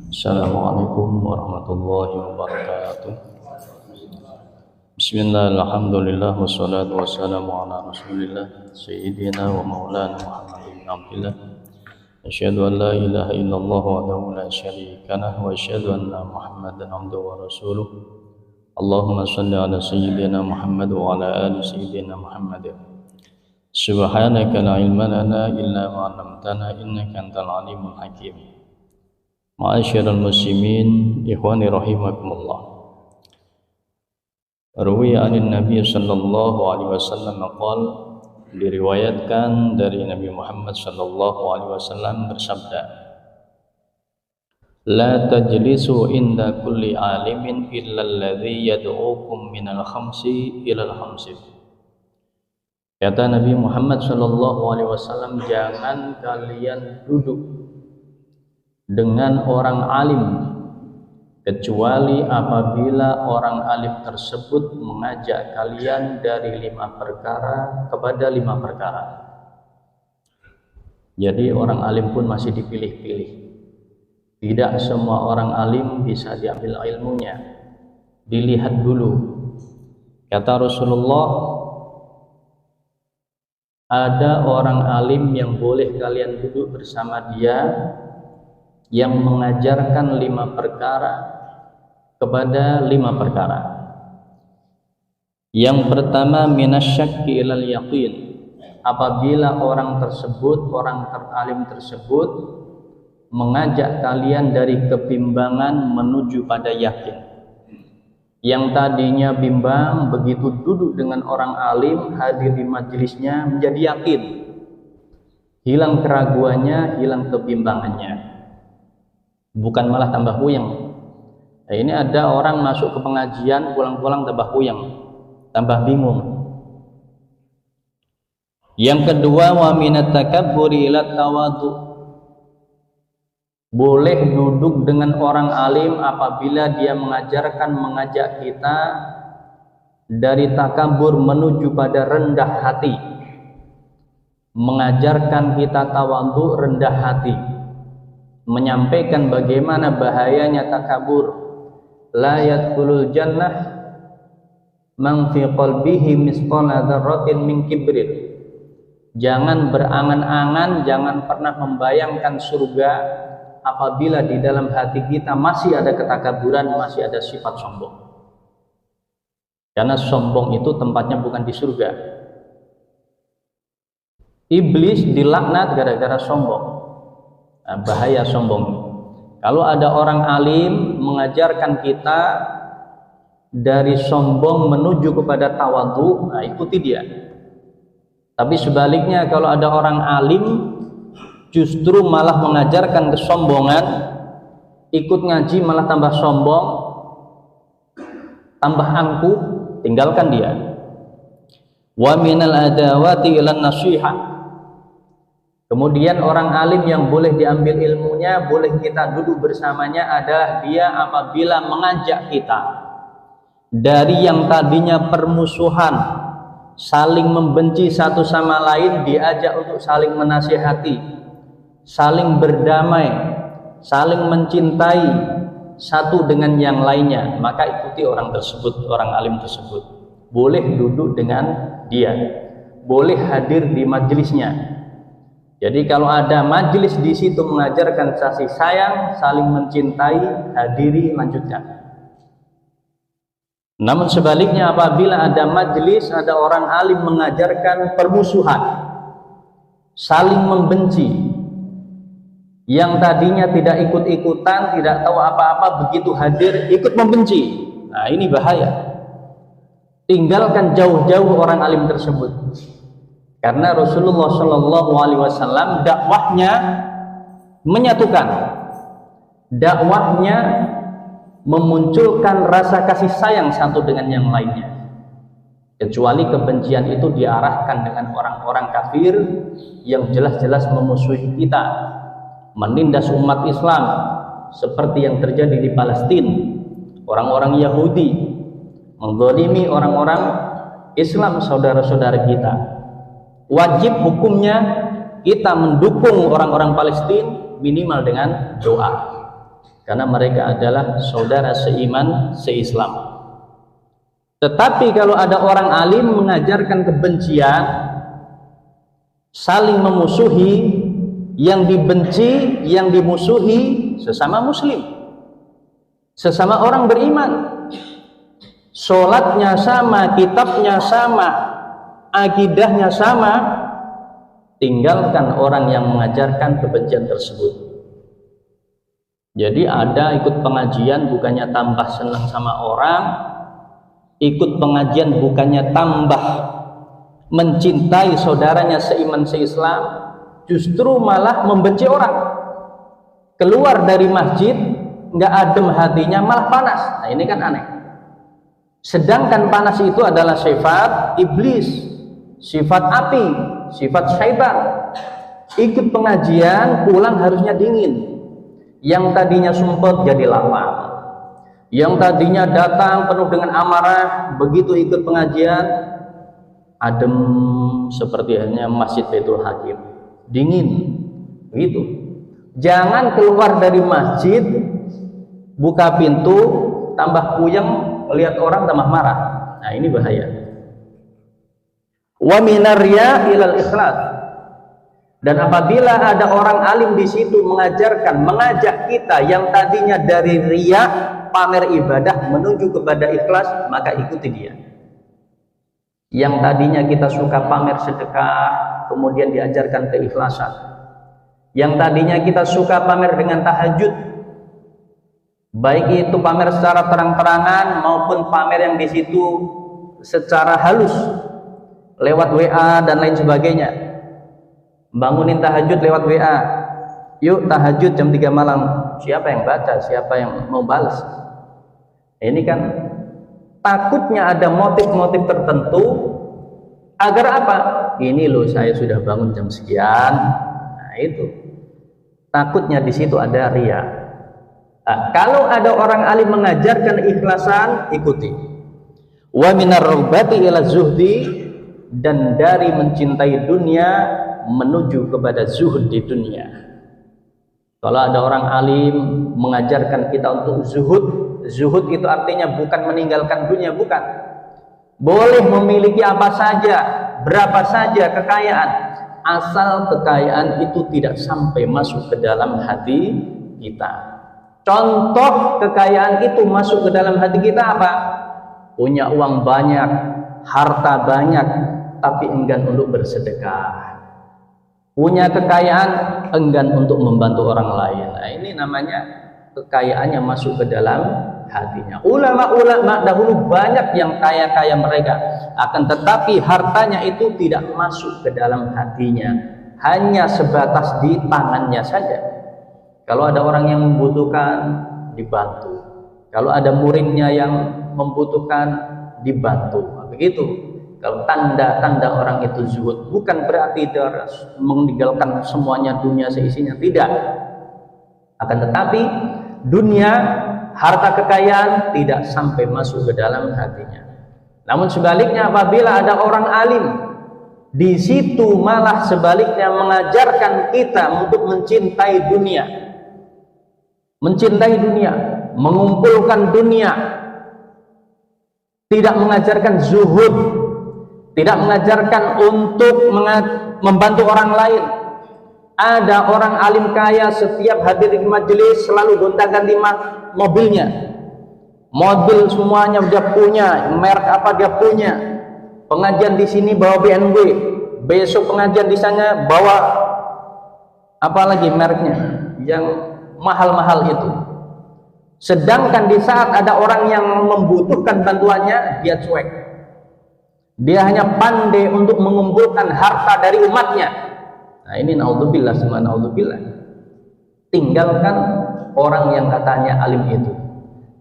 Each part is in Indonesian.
Assalamualaikum warahmatullahi wabarakatuh. Bismillah, alhamdulillah, wassalatu wassalamu ala rasulillah Sayyidina wa maulana Muhammad bin Abdillah. Asyhadu an la ilaha illallah wahdahu la syarika lah wa asyhadu anna Muhammadan abduhu wa rasuluh. Allahumma salli ala Sayyidina Muhammad wa ala ali Sayyidina Muhammad. Subhanaka la ilma lana illa ma 'allamtana innaka antal alimul hakim. Ma'asyiral muslimin, ikhwani rahimakumullah. Ruwiya 'anil Nabi sallallahu alaihi wasallam qala, diriwayatkan dari Nabi Muhammad sallallahu alaihi wasallam bersabda, la tajlisu inda kulli alimin illa alladhi yad'ukum minal khamsi ilal khamsi. Kata Nabi Muhammad sallallahu alaihi wasallam, jangan kalian duduk dengan orang alim kecuali apabila orang alim tersebut mengajak kalian dari 5 perkara kepada 5 perkara. Jadi orang alim pun masih dipilih-pilih. Tidak semua orang alim bisa diambil ilmunya. Dilihat dulu. Kata Rasulullah, ada orang alim yang boleh kalian duduk bersama dia, yang mengajarkan 5 perkara kepada 5 perkara. Yang pertama, minasyakki ilal yaqin. Apabila orang tersebut, orang teralim tersebut mengajak kalian dari kebimbangan menuju pada yakin. Yang tadinya bimbang, begitu duduk dengan orang alim, hadir di majelisnya, menjadi yakin. Hilang keraguannya, hilang kebimbangannya. Bukan malah tambah puyeng. Nah, ini ada orang masuk ke pengajian, pulang-pulang tambah puyeng, tambah bingung. Yang kedua, wa minat takabburi ila tawadhu. Boleh duduk dengan orang alim apabila dia mengajak kita dari takabur menuju pada rendah hati. Mengajarkan kita tawadhu, rendah hati. Menyampaikan bagaimana bahayanya takabur. La yadkhulul jannah man fi qalbihi misqala dzarratin min kibrin. Jangan berangan-angan, jangan pernah membayangkan surga apabila di dalam hati kita masih ada ketakaburan, masih ada sifat sombong. Karena sombong itu tempatnya bukan di surga. Iblis dilaknat gara-gara sombong. Bahaya sombong. Kalau ada orang alim mengajarkan kita dari sombong menuju kepada tawadhu, nah ikuti dia. Tapi sebaliknya, kalau ada orang alim justru malah mengajarkan kesombongan, ikut ngaji malah tambah sombong, tambah angkuh, tinggalkan dia. Wa minal adawati ilan nasihah. Kemudian orang alim yang boleh diambil ilmunya, boleh kita duduk bersamanya adalah dia apabila mengajak kita dari yang tadinya permusuhan, saling membenci satu sama lain, diajak untuk saling menasihati, saling berdamai, saling mencintai satu dengan yang lainnya. Maka ikuti orang tersebut, orang alim tersebut. Boleh duduk dengan dia, boleh hadir di majelisnya. Jadi kalau ada majelis di situ mengajarkan kasih sayang, saling mencintai, hadiri, lanjutkan. Namun sebaliknya, apabila ada majelis, ada orang alim mengajarkan permusuhan, saling membenci, yang tadinya tidak ikut-ikutan, tidak tahu apa-apa, begitu hadir ikut membenci. Nah, ini bahaya. Tinggalkan jauh-jauh orang alim tersebut. Karena Rasulullah Shallallahu Alaihi Wasallam dakwahnya menyatukan, dakwahnya memunculkan rasa kasih sayang satu dengan yang lainnya. Kecuali kebencian itu diarahkan dengan orang-orang kafir yang jelas-jelas memusuhi kita, menindas umat Islam, seperti yang terjadi di Palestina. Orang-orang Yahudi menzalimi orang-orang Islam, saudara-saudara kita. Wajib hukumnya kita mendukung orang-orang Palestina minimal dengan doa. karena mereka adalah saudara seiman, seislam. Tetapi kalau ada orang alim mengajarkan kebencian, saling memusuhi, yang dibenci, yang dimusuhi sesama muslim, sesama orang beriman, sholatnya sama, kitabnya sama, akidahnya sama, tinggalkan orang yang mengajarkan kebencian tersebut. Jadi ada ikut pengajian bukannya tambah senang sama orang, ikut pengajian bukannya tambah mencintai saudaranya seiman seislam, justru malah membenci orang. Keluar dari masjid nggak adem hatinya, malah panas. Nah ini kan aneh. Sedangkan panas itu adalah sifat iblis, sifat api, sifat syaitan. Ikut pengajian pulang harusnya dingin. Yang tadinya sumpet jadi lapang, yang tadinya datang penuh dengan amarah, begitu ikut pengajian adem seperti hanya Masjid Baitul Hakim, dingin begitu. Jangan keluar dari masjid, buka pintu tambah puyeng, lihat orang tambah marah. Nah ini bahaya. Wa minar riya ilal ikhlas. Dan apabila ada orang alim di situ mengajarkan, mengajak kita yang tadinya dari riya, pamer ibadah, menuju kepada ikhlas, maka ikuti dia. Yang tadinya kita suka pamer sedekah, kemudian diajarkan keikhlasan. Yang tadinya kita suka pamer dengan tahajud, baik itu pamer secara terang-terangan maupun pamer yang di situ secara halus, lewat WA dan lain sebagainya. Bangunin tahajud lewat WA, yuk tahajud jam 3 malam, siapa yang baca, siapa yang mau balas? Ini kan takutnya ada motif-motif tertentu agar apa? Ini loh saya sudah bangun jam sekian. Nah itu takutnya di situ ada riya. Nah, kalau ada orang alim mengajarkan ikhlasan, ikuti. Wa minar raghbati ila zuhdi, dan dari mencintai dunia menuju kepada zuhud di dunia. Kalau ada orang alim mengajarkan kita untuk zuhud, zuhud itu artinya bukan meninggalkan dunia, bukan. Boleh memiliki apa saja, berapa saja kekayaan, asal kekayaan itu tidak sampai masuk ke dalam hati kita. Contoh kekayaan itu masuk ke dalam hati kita apa? Punya uang banyak, harta banyak, tapi enggan untuk bersedekah. Punya kekayaan, enggan untuk membantu orang lain. Nah ini namanya kekayaannya masuk ke dalam hatinya. Ulama-ulama dahulu banyak yang kaya-kaya mereka, akan tetapi hartanya itu tidak masuk ke dalam hatinya, hanya sebatas di tangannya saja. Kalau ada orang yang membutuhkan, dibantu. Kalau ada muridnya yang membutuhkan, dibantu. Begitu. Kalau tanda-tanda orang itu zuhud, bukan berarti dia meninggalkan semuanya dunia seisinya, tidak. Akan tetapi dunia, harta kekayaan tidak sampai masuk ke dalam hatinya. Namun sebaliknya apabila ada orang alim di situ malah sebaliknya mengajarkan kita untuk mencintai dunia, mengumpulkan dunia, tidak mengajarkan zuhud, tidak mengajarkan untuk membantu orang lain. Ada orang alim kaya setiap hadir di majelis selalu gonta-ganti mobilnya, mobil semuanya dia punya, merek apa dia punya. Pengajian di sini bawa BMW, besok pengajian di sana bawa apa lagi mereknya yang mahal-mahal itu. Sedangkan di saat ada orang yang membutuhkan bantuannya, dia cuek. Dia hanya pandai untuk mengumpulkan harta dari umatnya. Nah ini naudzubillah, semua naudzubillah. Tinggalkan orang yang katanya alim itu,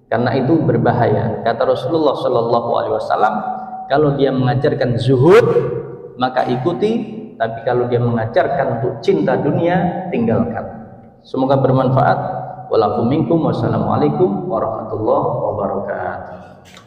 karena itu berbahaya. Kata Rasulullah Shallallahu Alaihi Wasallam, kalau dia mengajarkan zuhud maka ikuti, tapi kalau dia mengajarkan untuk cinta dunia, tinggalkan. Semoga bermanfaat. Wassalamualaikum warahmatullahi wabarakatuh.